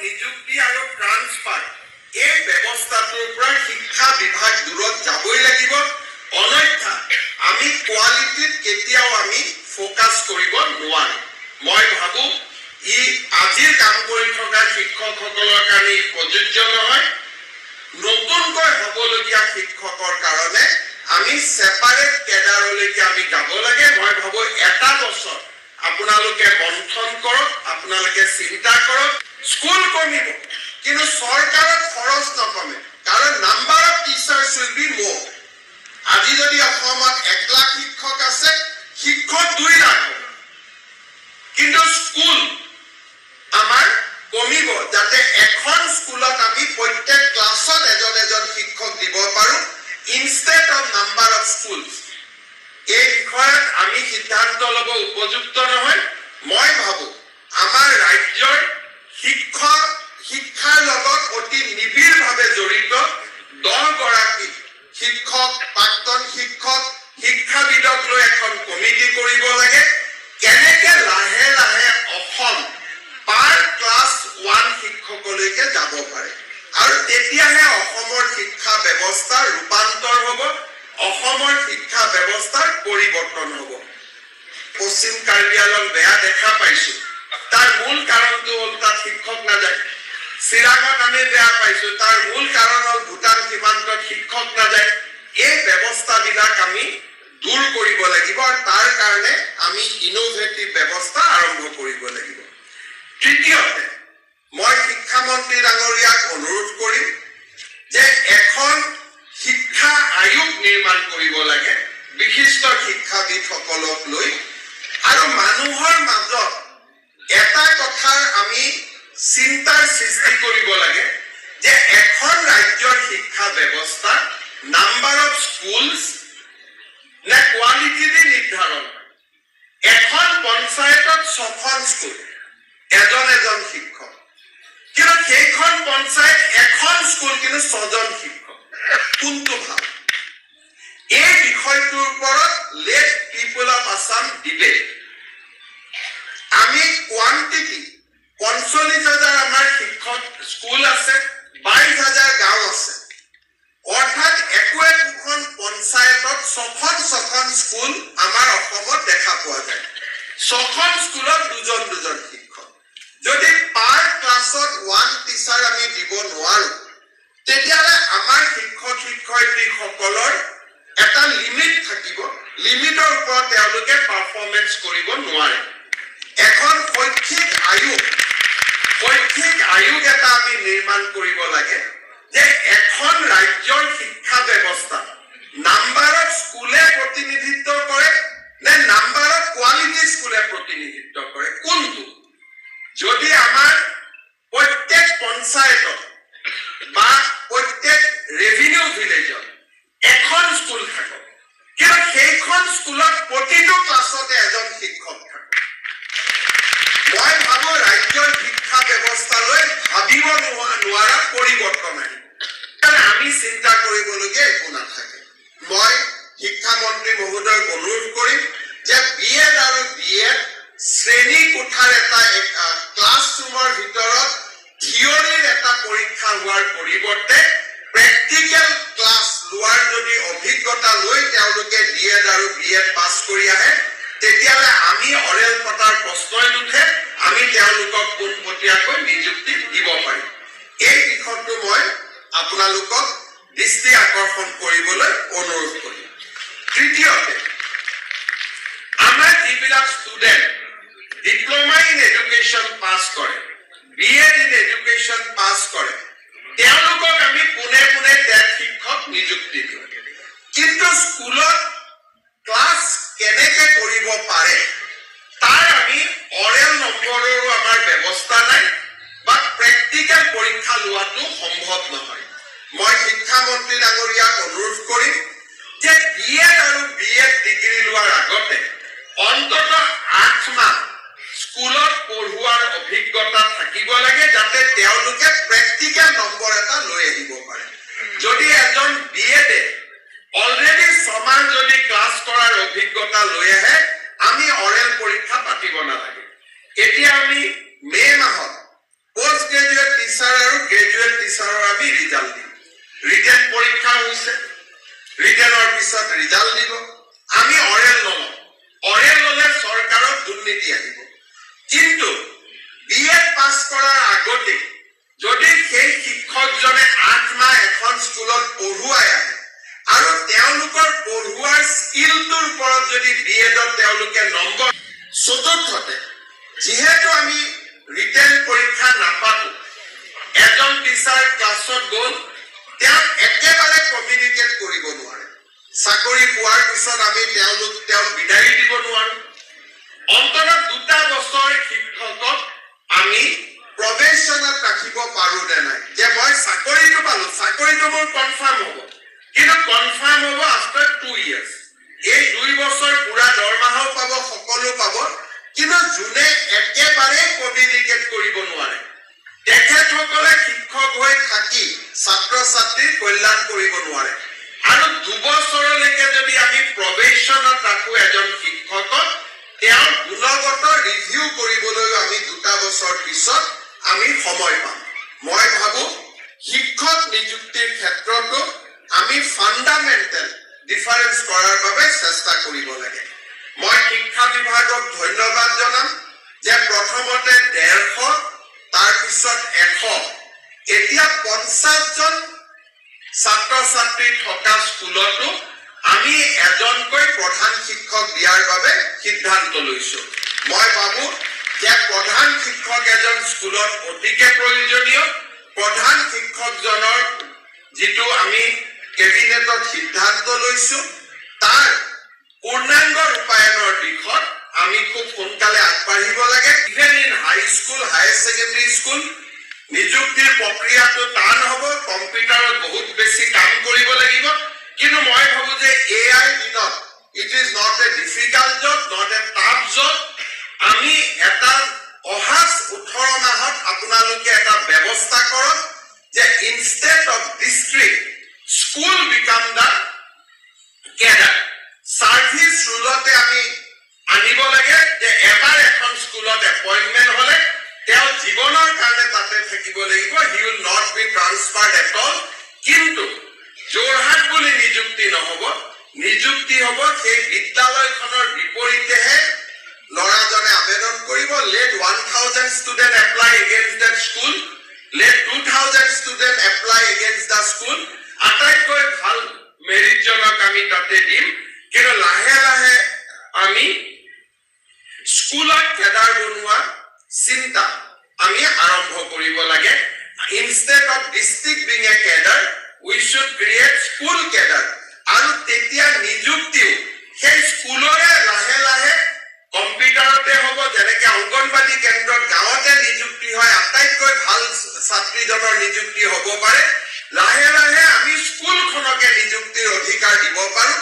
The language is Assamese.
নিযুক্তি আৰু ট্ৰান্সফাৰ এই ব্যৱস্থাটোৰ পৰা শিক্ষা বিভাগ দূৰত যাবই লাগিব। অন্যথা আমি কোৱালিটিত কেতিয়াও আমি ফোকাস কৰিব নোৱাৰিম। মই ভাবো ই আজিৰ কাম কৰি থকা শিক্ষকসকলৰ কাৰণে প্ৰযোজ্য নহয়। নতুনকৈ হ'বলগীয়া শিক্ষকৰ কাৰণে আমি সেপাৰেট কেডাৰলৈকে আমি যাব লাগে। মই ভাবো এটা বছৰ আপোনালোকে মন্থন কৰক, আপোনালোকে চিন্তা কৰক। স্কুল কমিব কিন্তু চৰকাৰৰ খৰচ নকমে, কাৰণ number of teachers will be মোৰ। আজি যদি অসমত 1 লাখ শিক্ষক আছে, শিক্ষক 2 লাখ হ'ব, কিন্তু স্কুল আমাৰ কমিব যাতে এখন স্কুলত আমি প্ৰত্যেক ক্লাছত এজন শিক্ষক দিব পাৰো instead of number of schools. এই বিষয়ত আমি সিদ্ধান্ত ল'ব উপযুক্ত নহয়। মই ভাবো আমাৰ ৰাজ্যৰ শিক্ষাৰ লগত অতি নিবিড়ভাৱে জড়িত 10 গৰাকী শিক্ষক, প্ৰাক্তন শিক্ষক, শিক্ষাবিদক লৈ এখন কমিটি কৰিব লাগে। কেনেকে লাহে লাহে অসম পাৰ ক্লাছ 1 শিক্ষকলৈকে যাব পাৰে, আৰু তেতিয়াহে অসমৰ শিক্ষা ব্যৱস্থা ৰূপান্তৰ হ'ব, অসমৰ শিক্ষা ব্যৱস্থাৰ পৰিৱৰ্তন হ'ব। পশ্চিম কাৰ্বি আংলং বেয়া দেখা পাইছো, তাৰ মূল কাৰণটো হ'ল তাত শিক্ষক নাযায়। চিৰাঙত আমি বেয়া পাইছো, তাৰ মূল কাৰণ হ'ল ভূটান সীমান্তত শিক্ষক নাযায়। এই ব্যৱস্থাবিলাক আমি দূৰ কৰিব লাগিব, আৰু তাৰ কাৰণে আমি ইনোভেটিভ ব্যৱস্থা আৰম্ভ কৰিব লাগিব। তৃতীয়তে মই শিক্ষামন্ত্ৰী ডাঙৰীয়াক অনুৰোধ কৰিম যে এখন শিক্ষা আয়োগ নিৰ্মাণ কৰিব লাগে বিশিষ্ট শিক্ষাবিদসকলক লৈ, আৰু মানুহৰ মাজত এটা কথাৰ আমি চিন্তাৰ সৃষ্টি কৰিব লাগে যে এখন ৰাজ্যৰ শিক্ষা ব্যৱস্থা নাম্বাৰ অফ স্কুলছ নে কোৱালিটি দি নিৰ্ধাৰণ। এখন পঞ্চায়তত 6খন স্কুল, এজন শিক্ষক, কিন্তু সেইখন পঞ্চায়ত এখন স্কুল কিন্তু 6জন শিক্ষক। কোনটো ভাল? এই বিষয়টোৰ ওপৰত late people of Assam debate. আমি কোৱান্টিটি 45,000 আমাৰ শিক্ষক স্কুল আছে, 22,000 গাঁও আছে, অৰ্থাৎ একোখন পঞ্চায়তত 6খন স্কুল আমাৰ অসমত দেখা পোৱা যায়। 6খন স্কুলত 2জন শিক্ষক। যদি পাৰ ক্লাছত 1 টিচাৰ আমি দিব নোৱাৰো, তেতিয়াহ'লে আমাৰ শিক্ষক শিক্ষয়িত্ৰীসকলৰ এটা লিমিট থাকিব, লিমিটৰ ওপৰত তেওঁলোকে পাৰফৰ্মেন্স কৰিব নোৱাৰে। এখন শৈক্ষিক আয়োগ এটা আমি নিৰ্মাণ কৰিব লাগে যে এখন ৰাজ্যৰ শিক্ষা ব্যৱস্থা নাম্বাৰ অফ স্কুলে প্ৰতিনিধিত্ব কৰে নে নাম্বাৰ অফ কোৱালিটি স্কুলে প্ৰতিনিধিত্ব কৰে, কোনটো? যদি আমাৰ প্ৰত্যেক পঞ্চায়তত বা প্ৰত্যেক ৰেভিনিউ ভিলেজত এখন স্কুল থাকক, কিন্তু সেইখন স্কুলত প্ৰতিটো ক্লাছতে এজন শিক্ষক থাকে, মই ভাবো ৰাজ্যৰ শিক্ষা ব্যৱস্থালৈ ভাবিব নোৱাৰা পৰিৱৰ্তন আহিব। আমি চিন্তা কৰিবলগীয়া একো নাথাকে। মই শিক্ষামন্ত্ৰী মহোদয়ক অনুৰোধ কৰিম যে BEd আৰু BEd শ্ৰেণী কোঠাৰ এটা ক্লাছৰুমৰ ভিতৰত থিয়ৰীৰ এটা পৰীক্ষা হোৱাৰ পৰিৱৰ্তে প্ৰেক্টিকেল ক্লাছ লোৱাৰ যদি অভিজ্ঞতা লৈ তেওঁলোকে BEd আৰু BEd পাছ কৰি আহে, তেতিয়াহ'লে আমি অৰেল পতাৰ প্ৰশ্নই নুঠে, আমি তেওঁলোকক পোনপটীয়াকৈ নিযুক্তি দিব পাৰিম। এই বিষয়টো মই আপোনালোকক দৃষ্টি আকৰ্ষণ কৰিবলৈ অনুৰোধ কৰিম। তৃতীয়তে, আমাৰ যিবিলাক ষ্টুডেণ্ট ডিপ্ল'মা ইন এডুকেশ্যন পাছ কৰে, BEd ইন এডুকেশ্যন পাছ কৰে, তেওঁলোকক আমি পোনে পোনে টেট শিক্ষক নিযুক্তি দিওঁ, কিন্তু স্কুলত ক্লাছ কেনেকে কৰিব পাৰে তাৰ আমি অৰেল নম্বৰৰো আমাৰ ব্যৱস্থা নাই, বা প্ৰেক্টিকেল পৰীক্ষা লোৱাটো সম্ভৱ নহয়। মই শিক্ষামন্ত্ৰী ডাঙৰীয়াক অনুৰোধ কৰিম যে BEd আৰু BEd ডিগ্ৰী লোৱাৰ আগতে অন্তত 8 মাহ স্কুলত পঢ়ুৱাৰ অভিজ্ঞতা থাকিব লাগে, যাতে তেওঁলোকে প্ৰেক্টিকেল নম্বৰ এটা লৈ আহিব পাৰে। যদি এজন BEd অলৰেডি 6 মাহ যদি ক্লাছ কৰাৰ অভিজ্ঞতা লৈ আহে, আমি অৰেল পৰীক্ষা পাতিব নালাগে। এতিয়া আমি মে' মাহত পোষ্ট গ্ৰেজুৱেট টিচাৰৰ আমি ৰিজাল্ট দিম ৰিটেন পৰীক্ষা হৈছে ৰিটেনৰ পিছত ৰিজাল্ট দিব আমি অৰেল নলওঁ অৰেল ল'লে চৰকাৰৰ দুৰ্নীতি আহিব কিন্তু বিএড পাছ কৰাৰ আগতে যদি সেই শিক্ষকজনে 8 মাহ এখন স্কুলত পঢ়ুৱাই আহে আৰু তেওঁলোকৰ পঢ়ুৱাৰ স্কিলটোৰ ওপৰত যদি বিএডত তেওঁলোকে নম্বৰ চতুৰ্থতে যিহেতু আমি ৰিটেন পৰীক্ষা নাপাতো এজন টিচাৰ ক্লাছত গ'ল তেওঁ একেবাৰে কমিউনিকেট কৰিব নোৱাৰে চাকৰি পোৱাৰ পিছত আমি তেওঁক বিদায় দিব নোৱাৰো অন্ততঃ 2 বছৰ শিক্ষকক আমি প্ৰবেশনত ৰাখিব পাৰো নে নাই যে মই চাকৰিটো পালো চাকৰিটো মোৰ কনফাৰ্ম হ'ব কিন্তু কনফাৰ্ম হ'ব আফটাৰ 2 ইয়াৰ্স এই 2 বছৰ পুৰা দৰমহাও পাব সকলো পাব কিন্তু যোনে একেবাৰে কমিউনিকেট কৰিব নোৱাৰে তেখেতসকলে শিক্ষক হৈ থাকি ছাত্ৰ ছাত্ৰীৰ কল্যাণ কৰিব নোৱাৰে আৰু 2 বছৰলৈকে যদি আমি প্ৰবেশনত ৰাখো এজন শিক্ষকক তেওঁৰ গুণগত ৰিভিউ কৰিবলৈ আমি 2 বছৰ পিছত আমি সময় পাম মই ভাবো শিক্ষক নিযুক্তিৰ ক্ষেত্ৰতো আমি ফান্ডামেন্টাল ডিফাৰেন্স কৰাৰ বাবে চেষ্টা কৰিব লাগে মই শিক্ষা বিভাগক ধন্যবাদ জনাম যে প্ৰথমতে 150 তাৰ পিছত 100 এতিয়া 50 জন ছাত্ৰ ছাত্ৰী থকা স্কুলতো আমি এজনকৈ প্ৰধান শিক্ষক দিয়াৰ বাবে সিদ্ধান্ত লৈছো মই ভাবো যে প্ৰধান শিক্ষক এজন স্কুলত অতিকে প্ৰয়োজনীয় প্ৰধান শিক্ষকজনৰ যেটো আমি কেবিনেটত সিদ্ধান্ত লৈছো তাৰ পূৰ্ণাংগ ৰূপায়ণৰ দিশত আমি খুব সোনকালে আগবাঢ়িব লাগে even in high school higher secondary school নিযুক্তিৰ প্ৰক্ৰিয়াটো টান হ'ব কম্পিউটাৰত বহুত বেছি কাম কৰিব লাগিব কিন্তু মই ভাবো যে এআই দিনত it is not a difficult job not a tough job আমি এটা অহা 18 মাহত আপোনালোকে এটা ব্যৱস্থা কৰক যে instead of district school become the cadre service ৰুলতে আমি আনিব লাগে যে এবাৰ এখন স্কুলত এপইন্টমেন্ট হলে তেওঁ জীৱনৰ কাৰণে তাতে থাকিব লাগিব he will not be transferred at all কিন্তু যোৰহাট বুলি নিযুক্তি নহব নিযুক্তি হ'ব সেই বিদ্যালয়খনৰ বিপৰীতেহে লৰাজনে আবেদন কৰিব let 1000 student apply against that school let 2000 student apply against the school আটাইতকৈ ভাল মেৰিট জনক আমি তাতে দিম কিন্তু লাহে লাহে আমি স্কুলত কেডাৰ বনোৱা চিন্তা আমি আৰম্ভ কৰিব লাগে instead of district being a cadre we should create school cadre আৰু তেতিয়া নিযুক্তিও সেই স্কুলৰে লাহে লাহে কম্পিউটাৰতে হ'ব যেনেকৈ অংগনবাদী কেন্দ্ৰত গাঁৱতে নিযুক্তি হয় আটাইতকৈ ভাল ছাত্ৰীজনৰ নিযুক্তি হ'ব পাৰে লাহে লাহে আমি স্কুলখনকে নিযুক্তিৰ অধিকাৰ দিব পাৰো